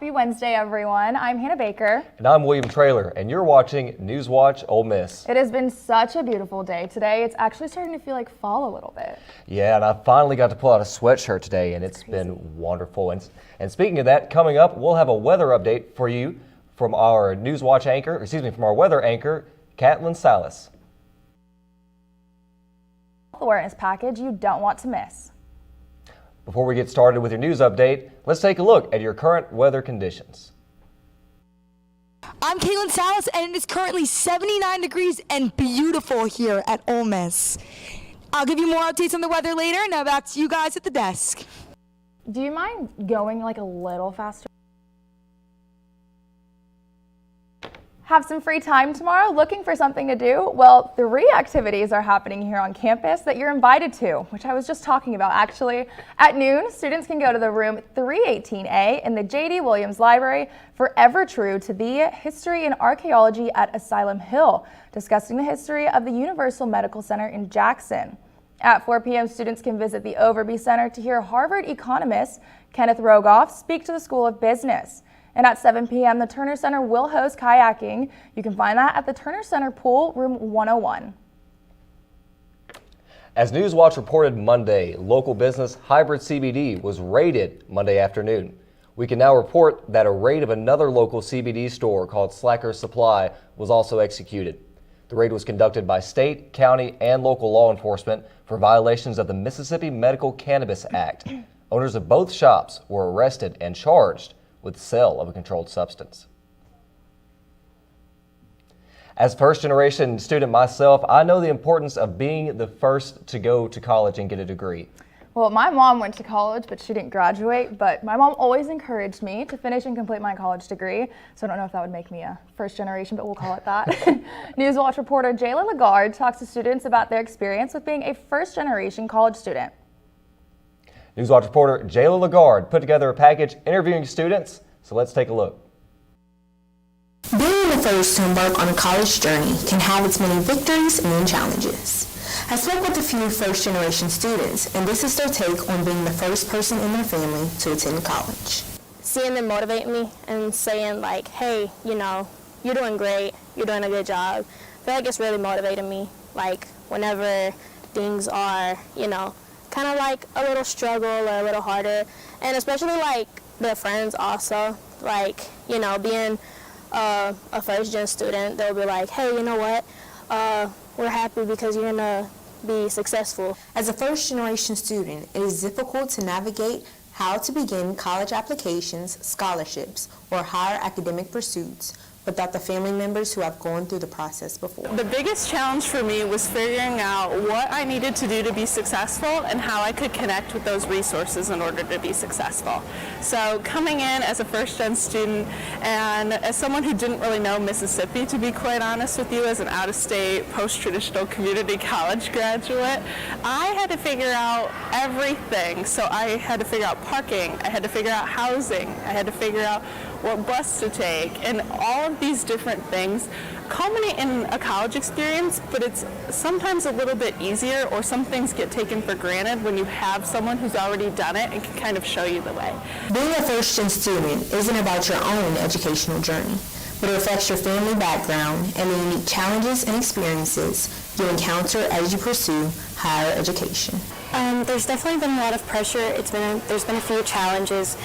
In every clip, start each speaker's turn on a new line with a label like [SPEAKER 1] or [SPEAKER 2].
[SPEAKER 1] Happy Wednesday, everyone. I'm Hannah Baker.
[SPEAKER 2] And I'm William Traylor, and you're watching NewsWatch Ole Miss.
[SPEAKER 1] It has been such a beautiful day today. It's actually starting to feel like fall a little bit.
[SPEAKER 2] Yeah, and I finally got to pull out a sweatshirt today, and it's been wonderful. And speaking of that, coming up, we'll have a weather update for you from our from our weather anchor, Catlin Salas.
[SPEAKER 1] Awareness package you don't want to miss.
[SPEAKER 2] Before we get started with your news update, let's take a look at your current weather conditions.
[SPEAKER 3] I'm Caitlin Salas, and it is currently 79 degrees and beautiful here at Ole Miss. I'll give you more updates on the weather later. Now back to you guys at the desk.
[SPEAKER 1] Do you mind going like a little faster? Have some free time tomorrow looking for something to do? Well, 3 activities are happening here on campus that you're invited to, which I was just talking about actually. At noon, students can go to the room 318A in the J.D. Williams Library for Ever True to be History and Archaeology at Asylum Hill, discussing the history of the Universal Medical Center in Jackson. At 4 p.m., students can visit the Overby Center to hear Harvard economist Kenneth Rogoff speak to the School of Business. And at 7 p.m., the Turner Center will host kayaking. You can find that at the Turner Center Pool, room 101.
[SPEAKER 2] As NewsWatch reported Monday, local business Hybrid CBD was raided Monday afternoon. We can now report that a raid of another local CBD store called Slacker's Supply was also executed. The raid was conducted by state, county, and local law enforcement for violations of the Mississippi Medical Cannabis Act. Owners of both shops were arrested and charged with sale of a controlled substance. As first-generation student myself, I know the importance of being the first to go to college and get a degree.
[SPEAKER 1] Well, my mom went to college, but she didn't graduate, but my mom always encouraged me to finish and complete my college degree, so I don't know if that would make me a first generation, but we'll call it that. NewsWatch reporter Jayla Lagarde talks to students about their experience with being a first-generation college student.
[SPEAKER 2] NewsWatch reporter Jayla Lagarde put together a package interviewing students, so let's take a look.
[SPEAKER 4] Being the first to embark on a college journey can have its many victories and challenges. I spoke with a few first-generation students, and this is their take on being the first person in their family to attend college.
[SPEAKER 5] Seeing them motivate me and saying like, hey, you know, you're doing great, you're doing a good job, I feel like it's really motivated me. Like whenever things are, you know, kind of like a little struggle or a little harder, and especially like their friends also, like, you know, being a first-gen student, they'll be like, hey, you know what, we're happy because you're gonna be successful.
[SPEAKER 4] As a first-generation student, it is difficult to navigate how to begin college applications, scholarships, or higher academic pursuits without the family members who have gone through the process before.
[SPEAKER 6] The biggest challenge for me was figuring out what I needed to do to be successful and how I could connect with those resources in order to be successful. So coming in as a first-gen student and as someone who didn't really know Mississippi, to be quite honest with you, as an out-of-state, post-traditional community college graduate, I had to figure out everything. So I had to figure out parking, I had to figure out housing, I had to figure out what bus to take, and all of these different things culminate in a college experience, but it's sometimes a little bit easier, or some things get taken for granted when you have someone who's already done it and can kind of show you the way.
[SPEAKER 4] Being a first-gen student isn't about your own educational journey, but it reflects your family background and the unique challenges and experiences you encounter as you pursue higher education.
[SPEAKER 5] There's definitely been a lot of pressure. There's been a few challenges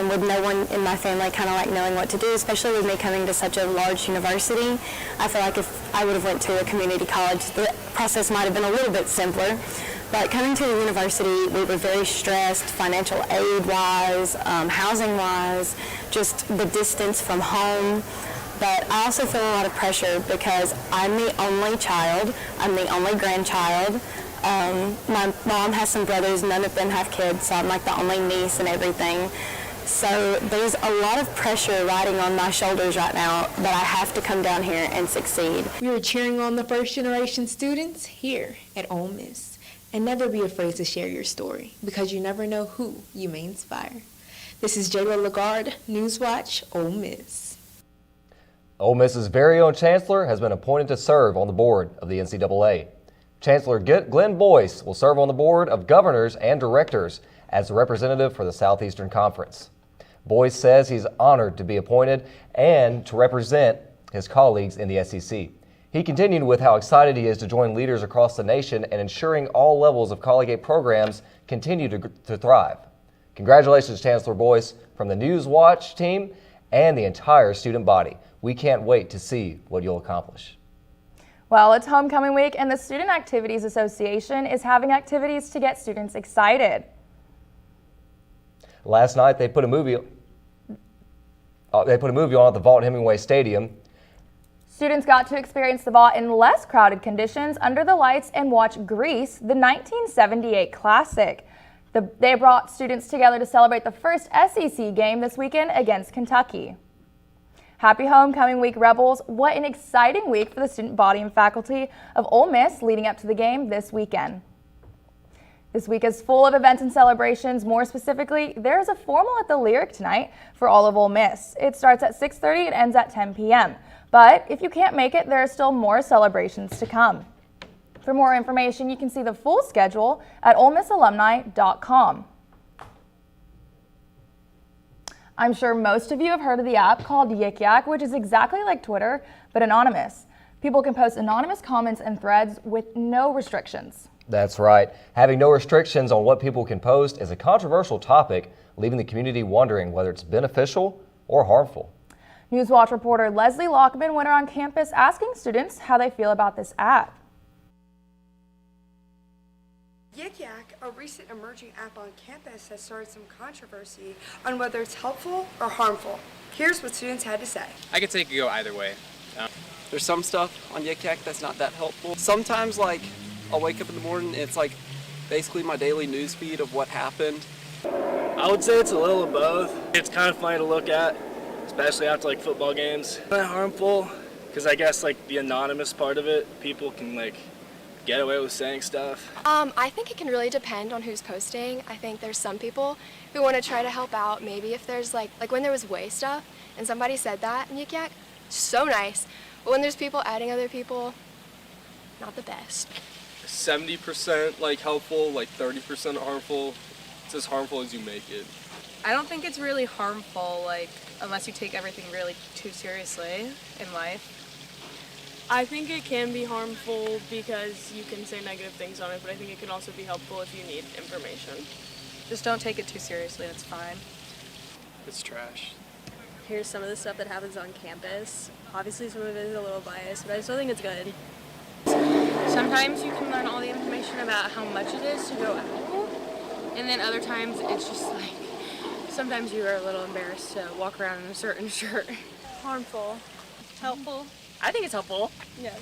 [SPEAKER 5] with no one in my family kind of like knowing what to do, especially with me coming to such a large university. I feel like if I would have went to a community college, the process might have been a little bit simpler. But coming to the university, we were very stressed, financial aid-wise, housing-wise, just the distance from home. But I also feel a lot of pressure because I'm the only child, I'm the only grandchild. My mom has some brothers, none of them have kids, so I'm like the only niece and everything. So there's a lot of pressure riding on my shoulders right now that I have to come down here and succeed.
[SPEAKER 4] We are cheering on the first-generation students here at Ole Miss. And never be afraid to share your story, because you never know who you may inspire. This is Jayla Lagarde, NewsWatch Ole Miss.
[SPEAKER 2] Ole Miss's very own chancellor has been appointed to serve on the board of the NCAA. Chancellor Glenn Boyce will serve on the board of governors and directors as a representative for the Southeastern Conference. Boyce says he's honored to be appointed and to represent his colleagues in the SEC. He continued with how excited he is to join leaders across the nation and ensuring all levels of collegiate programs continue to thrive. Congratulations, Chancellor Boyce, from the NewsWatch team and the entire student body. We can't wait to see what you'll accomplish.
[SPEAKER 1] Well, it's homecoming week and the Student Activities Association is having activities to get students excited.
[SPEAKER 2] Last night they put a movie on at the Vaught Hemingway Stadium.
[SPEAKER 1] Students got to experience the Vaught in less crowded conditions under the lights and watch Grease, the 1978 classic. They brought students together to celebrate the first SEC game this weekend against Kentucky. Happy Homecoming Week, Rebels. What an exciting week for the student body and faculty of Ole Miss leading up to the game this weekend. This week is full of events and celebrations. More specifically, there is a formal at the Lyric tonight for all of Ole Miss. It starts at 6:30 and ends at 10 p.m. But if you can't make it, there are still more celebrations to come. For more information, you can see the full schedule at OleMissAlumni.com. I'm sure most of you have heard of the app called Yik Yak, which is exactly like Twitter, but anonymous. People can post anonymous comments and threads with no restrictions.
[SPEAKER 2] That's right. Having no restrictions on what people can post is a controversial topic, leaving the community wondering whether it's beneficial or harmful.
[SPEAKER 1] NewsWatch reporter Leslie Lockman went around campus asking students how they feel about this app.
[SPEAKER 7] Yik Yak, a recent emerging app on campus, has started some controversy on whether it's helpful or harmful. Here's what students had to say.
[SPEAKER 8] I could say it could go either way.
[SPEAKER 9] There's some stuff on Yik Yak that's not that helpful. Sometimes, like, I'll wake up in the morning and it's like basically my daily news feed of what happened.
[SPEAKER 10] I would say it's a little of both. It's kind of funny to look at, especially after like football games. Kind of harmful, because I guess like the anonymous part of it, people can like get away with saying stuff.
[SPEAKER 11] I think it can really depend on who's posting. I think there's some people who want to try to help out. Maybe if there's like when there was way stuff and somebody said that in Yik Yak, so nice. But when there's people adding other people, not the best.
[SPEAKER 8] 70% like helpful, like 30% harmful. It's as harmful as you make it.
[SPEAKER 12] I don't think it's really harmful, like, unless you take everything really too seriously in life.
[SPEAKER 13] I think it can be harmful because you can say negative things on it, but I think it can also be helpful if you need information.
[SPEAKER 12] Just don't take it too seriously, it's fine.
[SPEAKER 8] It's trash.
[SPEAKER 13] Here's some of the stuff that happens on campus. Obviously some of it is a little biased, but I still think it's good.
[SPEAKER 12] Sometimes you can learn all the information about how much it is to go ethical, and then other times it's just like, sometimes you are a little embarrassed to walk around in a certain shirt.
[SPEAKER 13] Harmful.
[SPEAKER 12] Helpful. I think it's helpful.
[SPEAKER 13] Yes.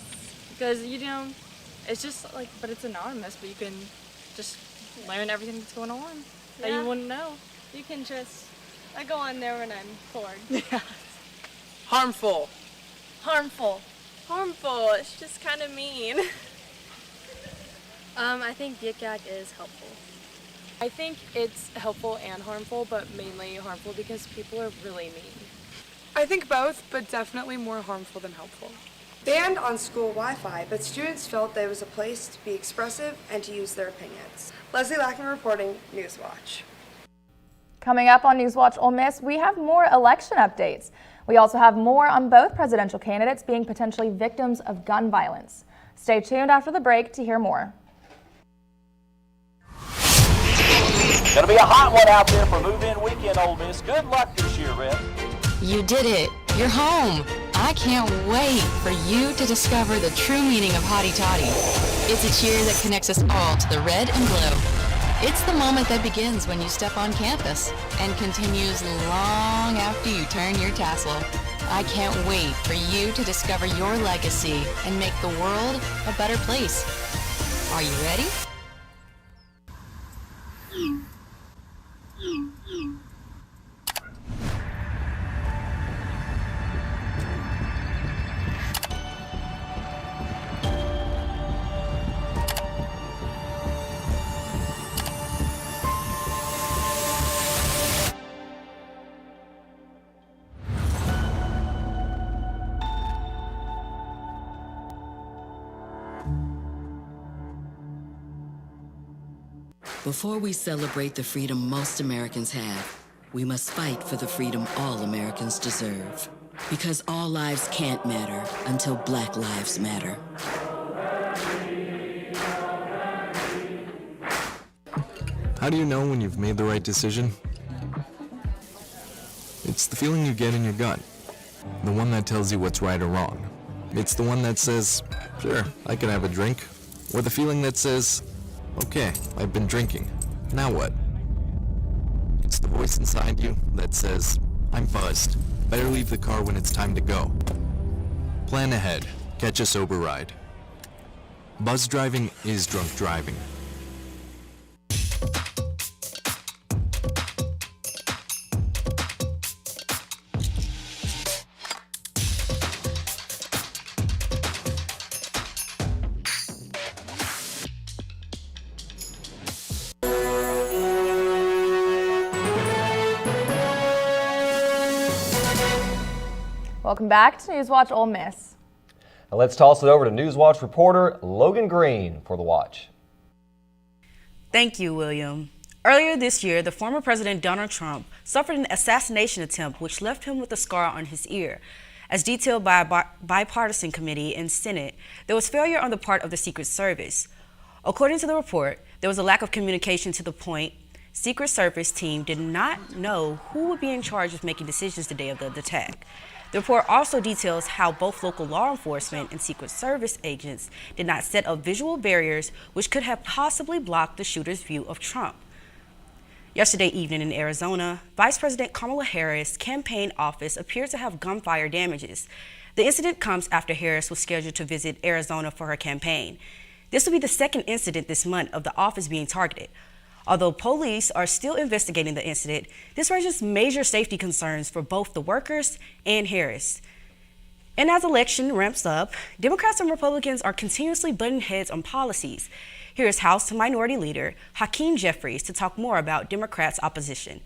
[SPEAKER 12] Because, you know, it's just like, but it's anonymous, but you can just learn everything that's going on that you wouldn't know.
[SPEAKER 13] You can just, I go on there when I'm bored.
[SPEAKER 12] Yeah.
[SPEAKER 9] Harmful.
[SPEAKER 13] Harmful. Harmful. It's just kind of mean.
[SPEAKER 11] I think Yik Yak is helpful.
[SPEAKER 13] I think it's helpful and harmful, but mainly harmful because people are really mean.
[SPEAKER 7] I think both, but definitely more harmful than helpful. Banned on school Wi-Fi, but students felt there was a place to be expressive and to use their opinions. Leslie Lackman reporting, NewsWatch.
[SPEAKER 1] Coming up on NewsWatch Ole Miss, we have more election updates. We also have more on both presidential candidates being potentially victims of gun violence. Stay tuned after the break to hear more.
[SPEAKER 14] Gonna be a hot one out there for move-in weekend, Ole Miss. Good luck this year, Rep.
[SPEAKER 15] You did it. You're home. I can't wait for you to discover the true meaning of Hotty Toddy. It's a cheer that connects us all to the red and blue. It's the moment that begins when you step on campus and continues long after you turn your tassel. I can't wait for you to discover your legacy and make the world a better place. Are you ready?
[SPEAKER 16] Before we celebrate the freedom most Americans have, We must fight for the freedom all Americans deserve. Because all lives can't matter until Black lives matter.
[SPEAKER 17] How do you know when you've made the right decision? It's the feeling you get in your gut. The one that tells you what's right or wrong. It's the one that says, sure, I can have a drink. Or the feeling that says, okay, I've been drinking. Now what? It's the voice inside you that says, I'm buzzed. Better leave the car when it's time to go. Plan ahead. Catch a sober ride. Buzz driving is drunk driving.
[SPEAKER 1] Welcome back to NewsWatch Ole Miss.
[SPEAKER 2] Now let's toss it over to NewsWatch reporter Logan Green for the watch.
[SPEAKER 18] Thank you, William. Earlier this year, the former President Donald Trump suffered an assassination attempt which left him with a scar on his ear. As detailed by a bipartisan committee in Senate, there was failure on the part of the Secret Service. According to the report, there was a lack of communication to the point Secret Service team did not know who would be in charge of making decisions the day of the attack. The report also details how both local law enforcement and Secret Service agents did not set up visual barriers which could have possibly blocked the shooter's view of Trump. Yesterday evening in Arizona, Vice President Kamala Harris' campaign office appears to have gunfire damages. The incident comes after Harris was scheduled to visit Arizona for her campaign. This will be the second incident this month of the office being targeted. Although police are still investigating the incident, this raises major safety concerns for both the workers and Harris. And as election ramps up, Democrats and Republicans are continuously butting heads on policies. Here is House Minority Leader Hakeem Jeffries to talk more about Democrats' opposition.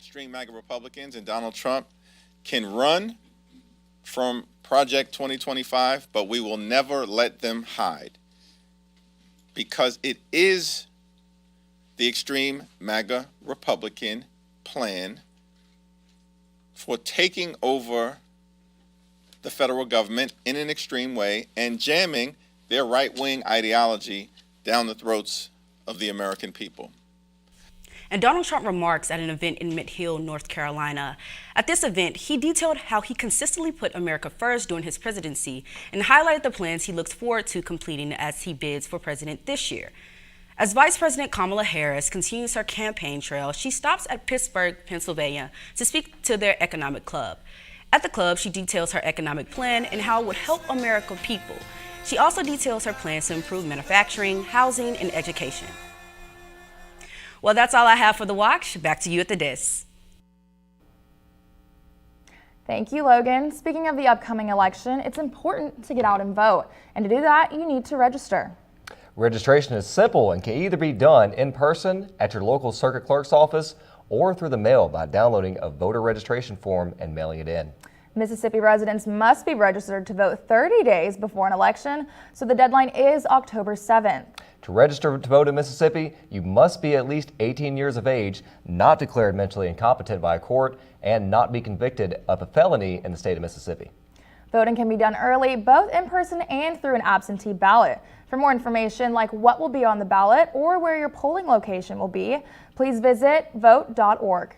[SPEAKER 19] Extreme MAGA Republicans and Donald Trump can run from Project 2025, but we will never let them hide. Because it is the extreme MAGA Republican plan for taking over the federal government in an extreme way and jamming their right-wing ideology down the throats of the American people.
[SPEAKER 18] And Donald Trump remarks at an event in Mid Hill, North Carolina. At this event, he detailed how he consistently put America first during his presidency and highlighted the plans he looks forward to completing as he bids for president this year. As Vice President Kamala Harris continues her campaign trail, she stops at Pittsburgh, Pennsylvania to speak to their economic club. At the club, she details her economic plan and how it would help American people. She also details her plans to improve manufacturing, housing, and education. Well, that's all I have for the watch. Back to you at the desk.
[SPEAKER 1] Thank you, Logan. Speaking of the upcoming election, it's important to get out and vote. And to do that, you need to register.
[SPEAKER 2] Registration is simple and can either be done in person at your local circuit clerk's office or through the mail by downloading a voter registration form and mailing it in.
[SPEAKER 1] Mississippi residents must be registered to vote 30 days before an election, so the deadline is October 7th.
[SPEAKER 2] To register to vote in Mississippi, you must be at least 18 years of age, not declared mentally incompetent by a court, and not be convicted of a felony in the state of Mississippi.
[SPEAKER 1] Voting can be done early, both in person and through an absentee ballot. For more information like what will be on the ballot or where your polling location will be, please visit vote.org.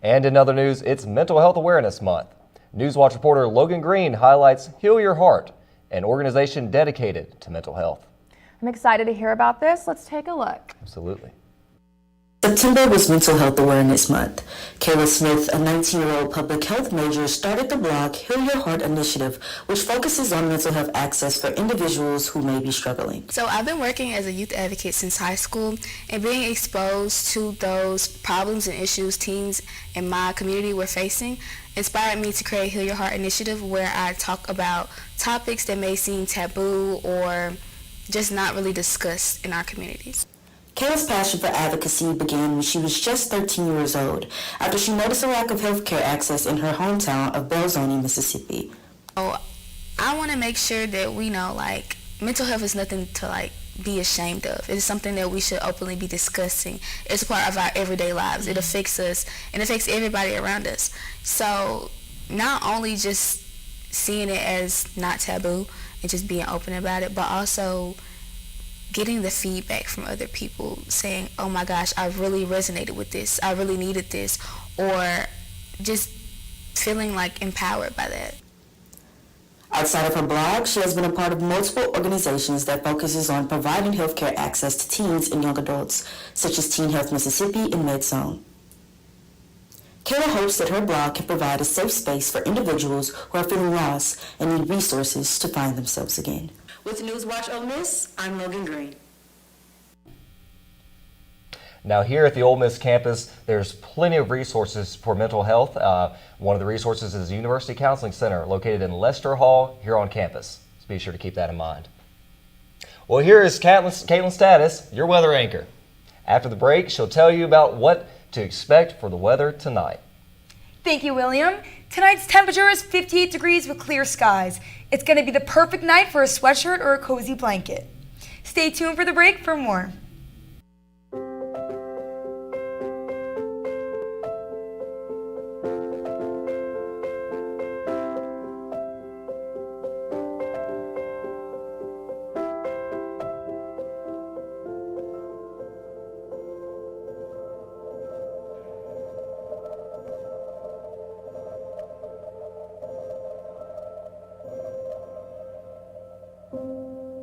[SPEAKER 1] And in other news, it's Mental Health Awareness Month. NewsWatch reporter Logan Green highlights Heal Your Heart, an organization dedicated to mental health. I'm excited to hear about this. Let's take a look. Absolutely.
[SPEAKER 20] September was Mental Health Awareness Month. Kayla Smith, a 19-year-old public health major, started the blog Heal Your Heart initiative, which focuses on mental health access for individuals who may be struggling.
[SPEAKER 4] So I've been working as a youth advocate since high school, and being exposed to those problems and issues teens in my community were facing inspired me to create Heal Your Heart initiative, where I talk about topics that may seem taboo or just not really discussed in our communities.
[SPEAKER 20] Kayla's passion for advocacy began when she was just 13 years old, after she noticed a lack of healthcare access in her hometown of Belzoni, Mississippi.
[SPEAKER 4] So I want to make sure that we know, mental health is nothing to,
[SPEAKER 21] be ashamed of. It is something that we should openly be discussing. It's a part of our everyday lives. It affects us and it affects everybody around us. So not only just seeing it as not taboo and just being open about it, but also getting the feedback from other people saying, oh my gosh, I really resonated with this, I really needed this, or just feeling like empowered by that.
[SPEAKER 20] Outside of her blog, she has been a part of multiple organizations that focuses on providing healthcare access to teens and young adults, such as Teen Health Mississippi and MedZone. Kayla hopes that her blog can provide a safe space for individuals who are feeling lost and need resources to find themselves again. With NewsWatch Ole Miss, I'm Logan Green.
[SPEAKER 2] Now here at the Ole Miss campus, there's plenty of resources for mental health. One of the resources is the University Counseling Center located in Lester Hall here on campus. So be sure to keep that in mind. Well, here is Caitlin Status, your weather anchor. After the break, she'll tell you about what to expect for the weather tonight.
[SPEAKER 3] Thank you, William. Tonight's temperature is 58 degrees with clear skies. It's going to be the perfect night for a sweatshirt or a cozy blanket. Stay tuned for the break for more.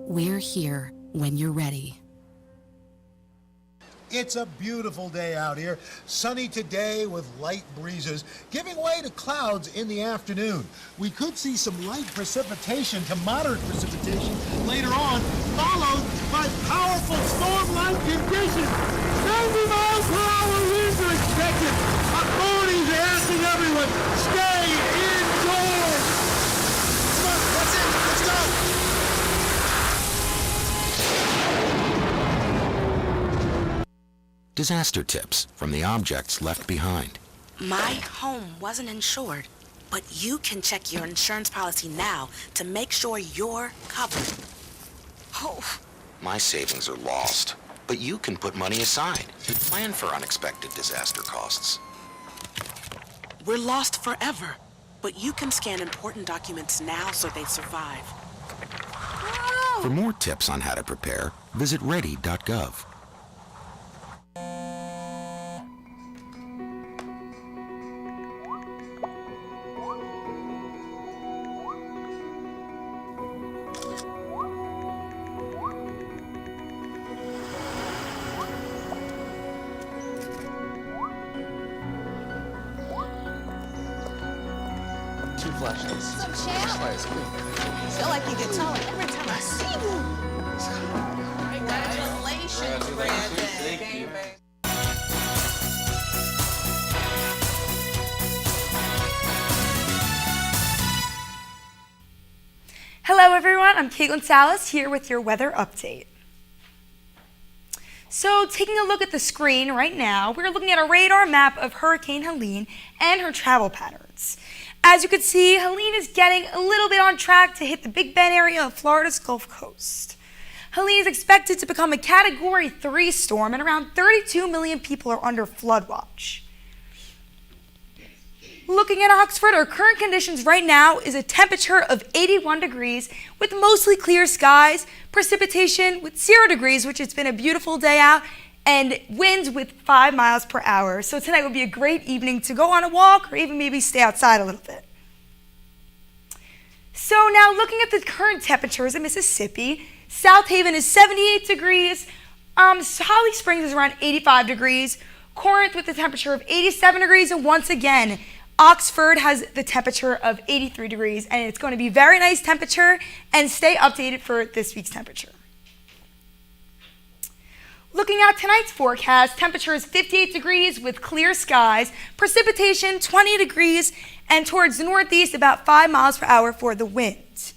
[SPEAKER 16] We're here when you're ready.
[SPEAKER 22] It's a beautiful day out here. Sunny today with light breezes, giving way to clouds in the afternoon. We could see some light precipitation to moderate precipitation later on, followed by powerful storm-like conditions. 70 miles per hour winds are expected. Authorities are asking everyone, stay indoors. Come on, that's it. Let's go.
[SPEAKER 23] Disaster tips from the objects left behind.
[SPEAKER 24] My home wasn't insured, but you can check your insurance policy now to make sure you're covered. Oh.
[SPEAKER 23] My savings are lost, but you can put money aside and plan for unexpected disaster costs.
[SPEAKER 24] We're lost forever, but you can scan important documents now so they survive.
[SPEAKER 23] For more tips on how to prepare, visit ready.gov.
[SPEAKER 9] Two flashlights.
[SPEAKER 25] What's up, champ? I feel like you get taller every time I see you. Congratulations, Brandon.
[SPEAKER 9] Thank you.
[SPEAKER 3] Hello everyone, I'm Caitlin Salas here with your weather update. So taking a look at the screen right now, we're looking at a radar map of Hurricane Helene and her travel patterns. As you can see, Helene is getting a little bit on track to hit the Big Bend area of Florida's Gulf Coast. Helene is expected to become a Category 3 storm, and around 32 million people are under flood watch. Looking at Oxford, our current conditions right now is a temperature of 81 degrees with mostly clear skies, precipitation with 0 degrees, which has been a beautiful day out, and winds with 5 miles per hour. So tonight would be a great evening to go on a walk or even maybe stay outside a little bit. So now looking at the current temperatures in Mississippi, South Haven is 78 degrees, Holly Springs is around 85 degrees, Corinth with the temperature of 87 degrees, and once again, Oxford has the temperature of 83 degrees, and it's going to be very nice temperature, and stay updated for this week's temperature. Looking at tonight's forecast, temperature is 58 degrees with clear skies, precipitation 20 degrees, and towards the northeast about 5 miles per hour for the wind.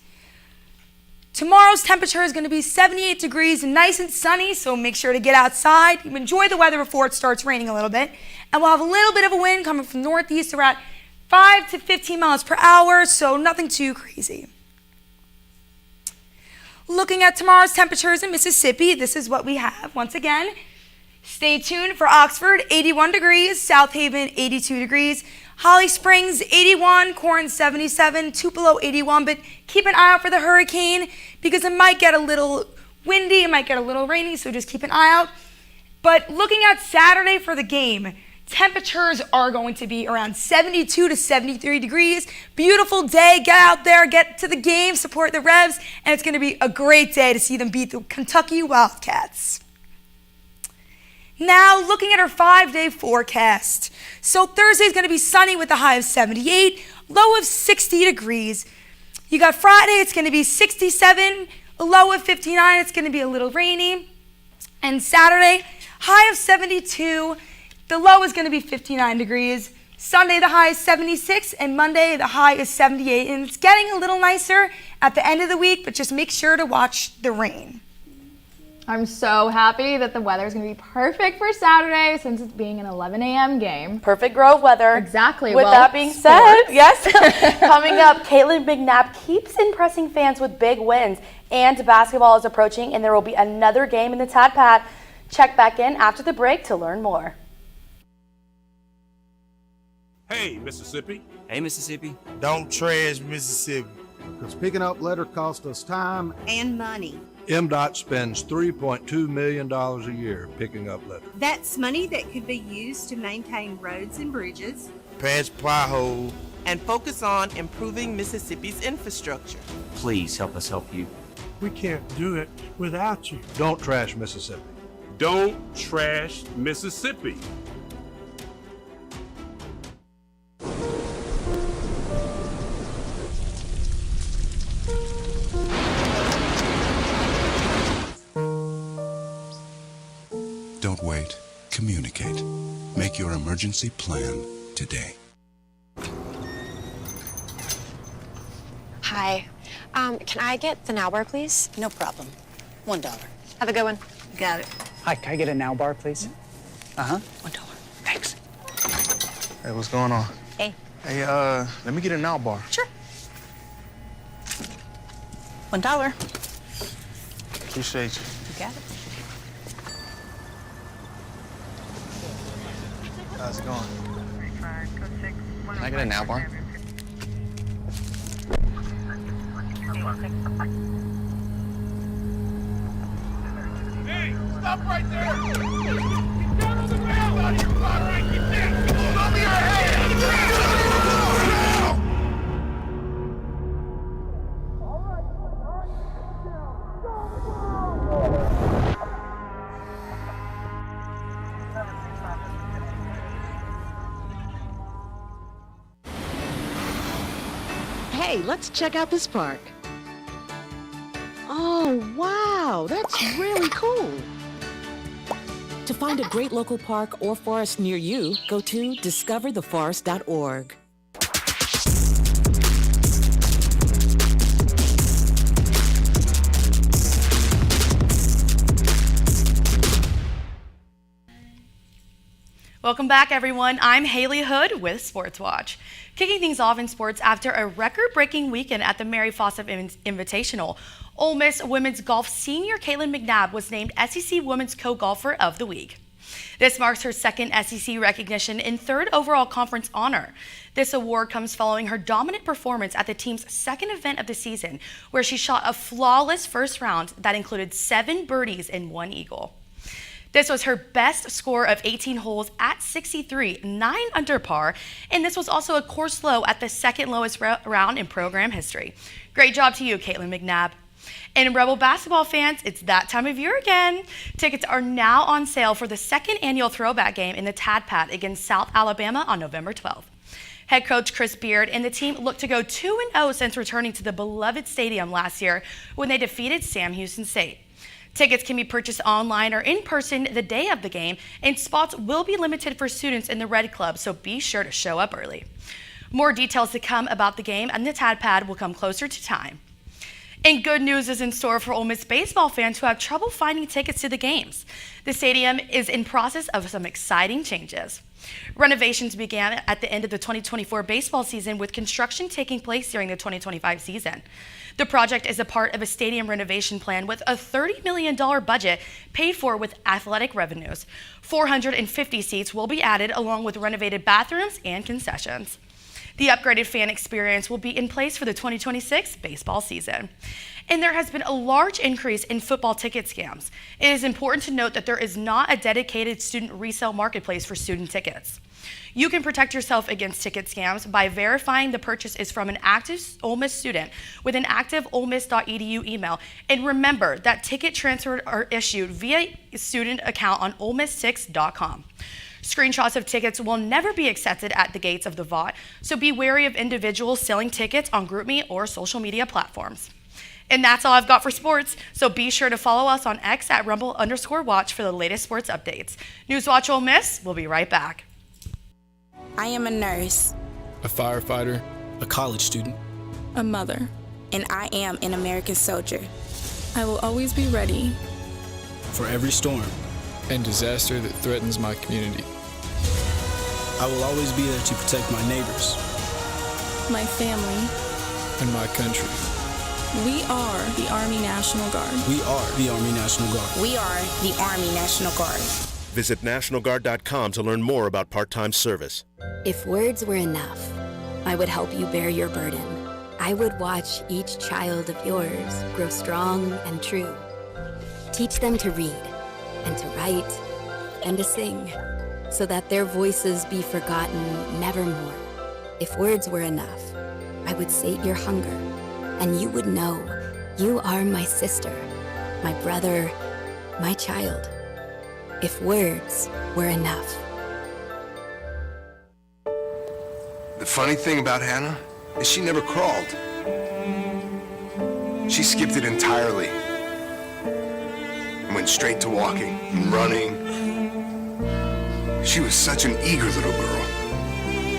[SPEAKER 3] Tomorrow's temperature is going to be 78 degrees and nice and sunny, so make sure to get outside. You enjoy the weather before it starts raining a little bit. And we'll have a little bit of a wind coming from northeast around 5 to 15 miles per hour, so nothing too crazy. Looking at tomorrow's temperatures in Mississippi, this is what we have. Once again, stay tuned for Oxford, 81 degrees, South Haven, 82 degrees, Holly Springs, 81, Corinth, 77, Tupelo, 81, but keep an eye out for the hurricane because it might get a little windy, it might get a little rainy, so just keep an eye out. But looking at Saturday for the game, temperatures are going to be around 72 to 73 degrees. Beautiful day. Get out there, get to the game, support the Revs, and it's going to be a great day to see them beat the Kentucky Wildcats. Now, looking at our 5-day forecast. So Thursday is going to be sunny with a high of 78, low of 60 degrees. You got Friday, it's going to be 67, a low of 59. It's going to be a little rainy. And Saturday, high of 72. The low is going to be 59 degrees. Sunday, the high is 76, and Monday, the high is 78. And it's getting a little nicer at the end of the week, but just make sure to watch the rain.
[SPEAKER 1] I'm so happy that the weather is going to be perfect for Saturday since it's being an 11 a.m. game.
[SPEAKER 5] Perfect Grove weather.
[SPEAKER 1] Exactly.
[SPEAKER 5] With
[SPEAKER 1] well,
[SPEAKER 5] that being said, yes, coming up, Caitlin McNabb keeps impressing fans with big wins, and basketball is approaching, and there will be another game in the Tad Pad. Check back in after the break to learn more.
[SPEAKER 6] Hey, Mississippi.
[SPEAKER 8] Hey, Mississippi.
[SPEAKER 10] Don't trash Mississippi.
[SPEAKER 22] Because picking up litter costs us time
[SPEAKER 12] and money.
[SPEAKER 6] MDOT spends $3.2 million a year picking up litter.
[SPEAKER 12] That's money that could be used to maintain roads and bridges,
[SPEAKER 10] patch potholes,
[SPEAKER 26] and focus on improving Mississippi's infrastructure.
[SPEAKER 8] Please help us help you.
[SPEAKER 27] We can't do it without you.
[SPEAKER 6] Don't trash Mississippi. Don't trash Mississippi.
[SPEAKER 28] Don't wait. Communicate. Make your emergency plan today.
[SPEAKER 29] Hi. Can I get the Now Bar, please?
[SPEAKER 25] No problem. $1.
[SPEAKER 29] Have a good one.
[SPEAKER 25] Got it.
[SPEAKER 30] Hi, can I get a Now Bar, please? Uh-huh.
[SPEAKER 25] $1.
[SPEAKER 30] Thanks.
[SPEAKER 10] Hey, what's going on?
[SPEAKER 29] Hey.
[SPEAKER 10] Hey, let me get a Now Bar.
[SPEAKER 29] Sure.
[SPEAKER 25] $1.
[SPEAKER 10] Appreciate you.
[SPEAKER 29] You got it.
[SPEAKER 10] How's it going? Can I get a Now Bar?
[SPEAKER 6] Hey, stop right there! Get down on the ground out of your car right there! Show me your hands!
[SPEAKER 25] Hey, let's check out this park. Oh, wow, that's really cool.
[SPEAKER 31] To find a great local park or forest near you, go to discovertheforest.org.
[SPEAKER 32] Welcome back, everyone. I'm Haley Hood with Sports Watch. Kicking things off in sports after a record-breaking weekend at the Mary Fawcett Invitational, Ole Miss women's golf senior Caitlin McNabb was named SEC Women's Co-Golfer of the Week. This marks her second SEC recognition and third overall conference honor. This award comes following her dominant performance at the team's second event of the season, where she shot a flawless first round that included 7 birdies and 1 eagle. This was her best score of 18 holes at 63, 9 under par, and this was also a course low at the second lowest round in program history. Great job to you, Caitlin McNabb. And Rebel basketball fans, it's that time of year again. Tickets are now on sale for the second annual throwback game in the Tad Pad against South Alabama on November 12th. Head coach Chris Beard and the team look to go 2-0 since returning to the beloved stadium last year when they defeated Sam Houston State. Tickets can be purchased online or in person the day of the game, and spots will be limited for students in the Red Club, so be sure to show up early. More details to come about the game and the Tad Pad will come closer to time. And good news is in store for Ole Miss baseball fans who have trouble finding tickets to the games. The stadium is in process of some exciting changes. Renovations began at the end of the 2024 baseball season, with construction taking place during the 2025 season. The project is a part of a stadium renovation plan with a $30 million budget paid for with athletic revenues. 450 seats will be added along with renovated bathrooms and concessions. The upgraded fan experience will be in place for the 2026 baseball season. And there has been a large increase in football ticket scams. It is important to note that there is not a dedicated student resale marketplace for student tickets. You can protect yourself against ticket scams by verifying the purchase is from an active Ole Miss student with an active olemiss.edu email. And remember that ticket transfers are issued via a student account on olemiss6.com. Screenshots of tickets will never be accepted at the gates of the vault, so be wary of individuals selling tickets on GroupMe or social media platforms. And that's all I've got for sports, so be sure to follow us on X at @Rumble_Watch for the latest sports updates. NewsWatch Ole Miss, we'll be right back.
[SPEAKER 24] I am a nurse,
[SPEAKER 2] a firefighter, a college student,
[SPEAKER 4] a mother,
[SPEAKER 24] and I am an American soldier.
[SPEAKER 4] I will always be ready
[SPEAKER 2] for every storm and disaster that threatens my community. I will always be there to protect my neighbors,
[SPEAKER 4] my family,
[SPEAKER 2] and my country.
[SPEAKER 4] We are the Army National Guard.
[SPEAKER 2] We are the Army National Guard.
[SPEAKER 24] We are the Army National Guard.
[SPEAKER 7] Visit nationalguard.com to learn more about part-time service.
[SPEAKER 11] If words were enough, I would help you bear your burden. I would watch each child of yours grow strong and true. Teach them to read and to write and to sing so that their voices be forgotten nevermore. If words were enough, I would sate your hunger and you would know you are my sister, my brother, my child. If words were enough.
[SPEAKER 13] The funny thing about Hannah is she never crawled. She skipped it entirely and went straight to walking and running. She was such an eager little girl.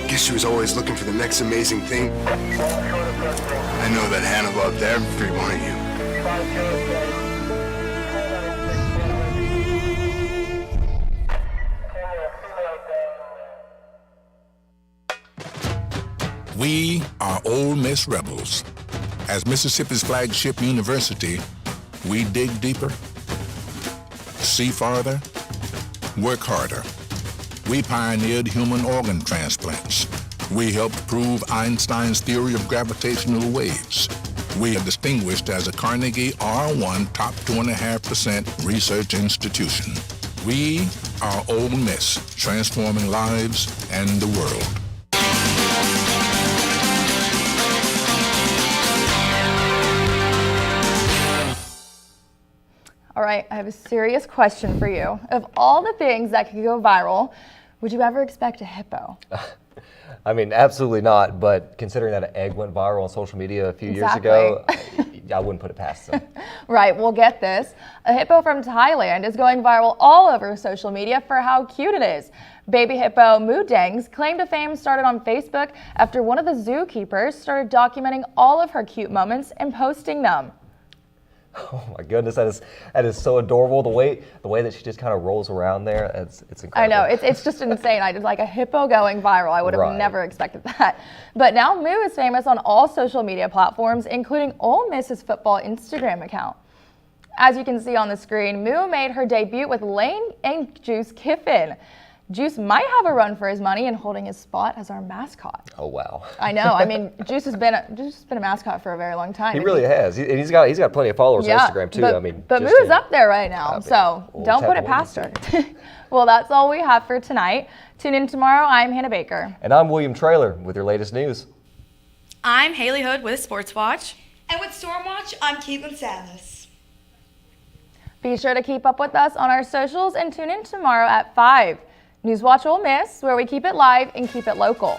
[SPEAKER 13] Guess she was always looking for the next amazing thing. I know that Hannah loved every one of you.
[SPEAKER 28] We are Ole Miss Rebels. As Mississippi's flagship university, we dig deeper, see farther, work harder. We pioneered human organ transplants. We helped prove Einstein's theory of gravitational waves. We are distinguished as a Carnegie R1 top 2.5% research institution. We are Ole Miss, transforming lives and the world.
[SPEAKER 1] All right, I have a serious question for you. Of all the things that could go viral, would you ever expect a hippo?
[SPEAKER 14] I mean, absolutely not, but considering that an egg went viral on social media a few years ago, I wouldn't put it past them.
[SPEAKER 1] Right, well, get this. A hippo from Thailand is going viral all over social media for how cute it is. Baby hippo Moodang's claim to fame started on Facebook after one of the zookeepers started documenting all of her cute moments and posting them.
[SPEAKER 14] Oh my goodness, that is so adorable. The way that she just kind of rolls around there, it's incredible.
[SPEAKER 1] I know, it's just insane. I just like a hippo going viral. I would have never expected that. But now Moo is famous on all social media platforms, including Ole Miss's football Instagram account. As you can see on the screen, Moo made her debut with Lane and Juice Kiffin. Juice might have a run for his money in holding his spot as our mascot.
[SPEAKER 14] Oh wow!
[SPEAKER 1] I know. I mean, Juice has been a mascot for a very long time.
[SPEAKER 14] He really has. He's got plenty of followers on Instagram too.
[SPEAKER 1] But Moo is up there right now, so don't put it past her. Well, that's all we have for tonight. Tune in tomorrow. I'm Hannah Baker,
[SPEAKER 14] and I'm William Traylor with your latest news.
[SPEAKER 32] I'm Haley Hood with Sports Watch,
[SPEAKER 3] and with Stormwatch, I'm Caitlin Salas.
[SPEAKER 1] Be sure to keep up with us on our socials and tune in tomorrow at 5. NewsWatch Ole Miss, where we keep it live and keep it local.